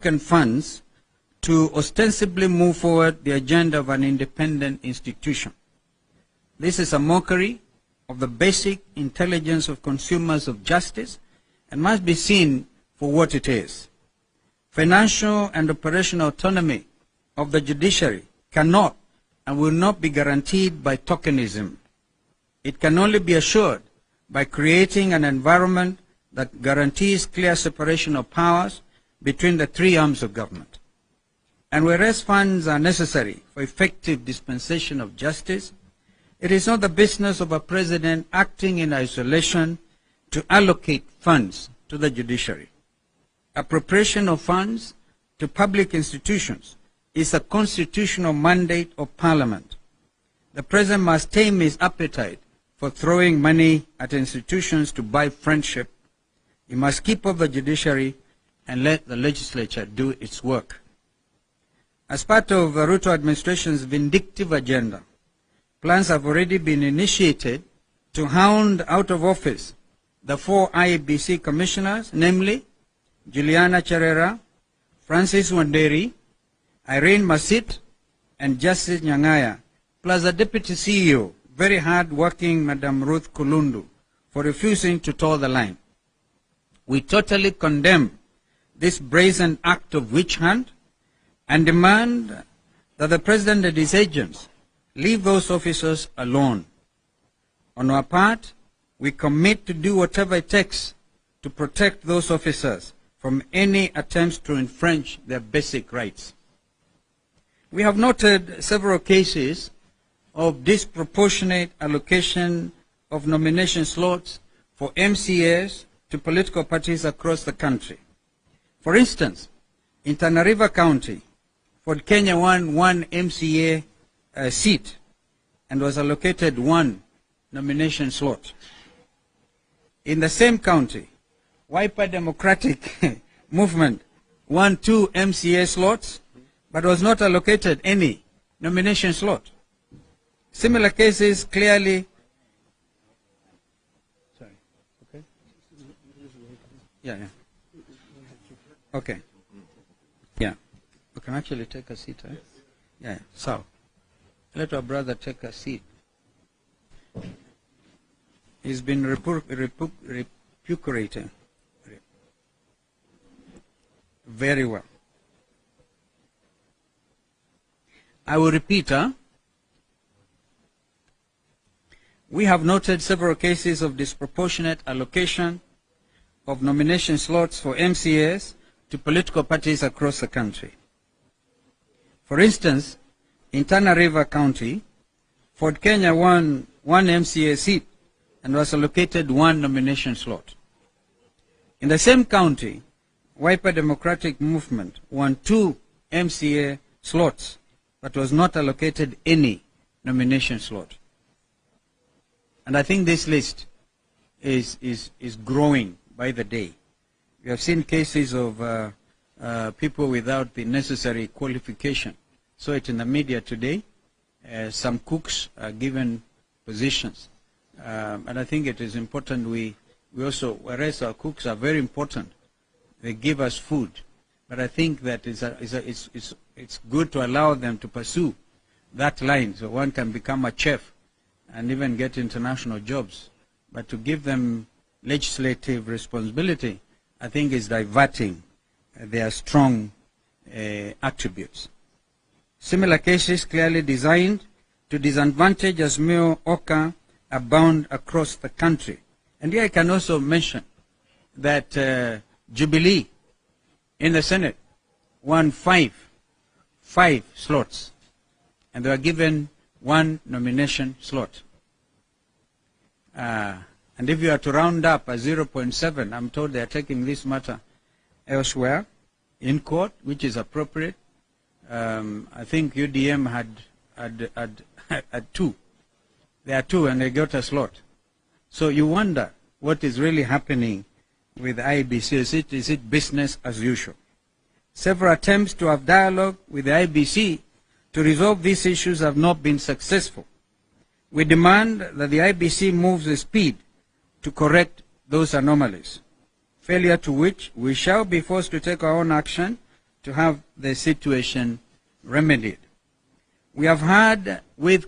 funds to ostensibly move forward the agenda of an independent institution. This is a mockery of the basic intelligence of consumers of justice and must be seen for what it is. Financial and operational autonomy of the judiciary cannot and will not be guaranteed by tokenism. It can only be assured by creating an environment that guarantees clear separation of powers between the three arms of government. And whereas funds are necessary for effective dispensation of justice, it is not the business of a president acting in isolation to allocate funds to the judiciary. Appropriation of funds to public institutions is a constitutional mandate of Parliament. The president must tame his appetite for throwing money at institutions to buy friendship. He must keep up the judiciary and let the legislature do its work. As part of the Ruto administration's vindictive agenda, plans have already been initiated to hound out of office the 4 IEBC commissioners, namely Juliana Cherera, Francis Wanderi, Irene Masit, and Justice Nyang'aya, plus the Deputy CEO, very hard-working Madam Ruth Kulundu, for refusing to toe the line. We totally condemn this brazen act of witch hunt and demand that the President and his agents leave those officers alone. On our part, we commit to do whatever it takes to protect those officers from any attempts to infringe their basic rights. We have noted several cases of disproportionate allocation of nomination slots for MCAs to political parties across the country. For instance, in Tana River County, Ford Kenya won 1 MCA seat and was allocated 1 nomination slot. In the same county, Wiper Democratic Movement won 2 MCA slots but was not allocated any nomination slot. Similar cases clearly... Sorry, okay? Yeah. Okay. Yeah. We can actually take a seat, eh? Yeah, so let our brother take a seat. He's been repudiated. Very well. I will repeat, we have noted several cases of disproportionate allocation of nomination slots for MCAs to political parties across the country. For instance, in Tana River County, Ford Kenya won 1 MCA seat and was allocated 1 nomination slot. In the same county, Wiper Democratic Movement won 2 MCA slots but was not allocated any nomination slot. And I think this list is growing by the day. We have seen cases of people without the necessary qualification. Saw it in the media today. Some cooks are given positions. And I think it is important we also, whereas our cooks are very important, they give us food. But I think that it's good to allow them to pursue that line so one can become a chef and even get international jobs. But to give them legislative responsibility, I think is diverting their strong attributes. Similar cases clearly designed to disadvantage Azimio Oka abound across the country. And here I can also mention that Jubilee in the Senate won 5 slots, and they were given 1 nomination slot. And if you are to round up a 0.7, I'm told they are taking this matter elsewhere, in court, which is appropriate. I think UDM had 2. There are 2 and they got a slot. So you wonder what is really happening with the IBC. Is it business as usual? Several attempts to have dialogue with the IBC to resolve these issues have not been successful. We demand that the IBC moves with speed to correct those anomalies, failure to which we shall be forced to take our own action to have the situation remedied. We have had with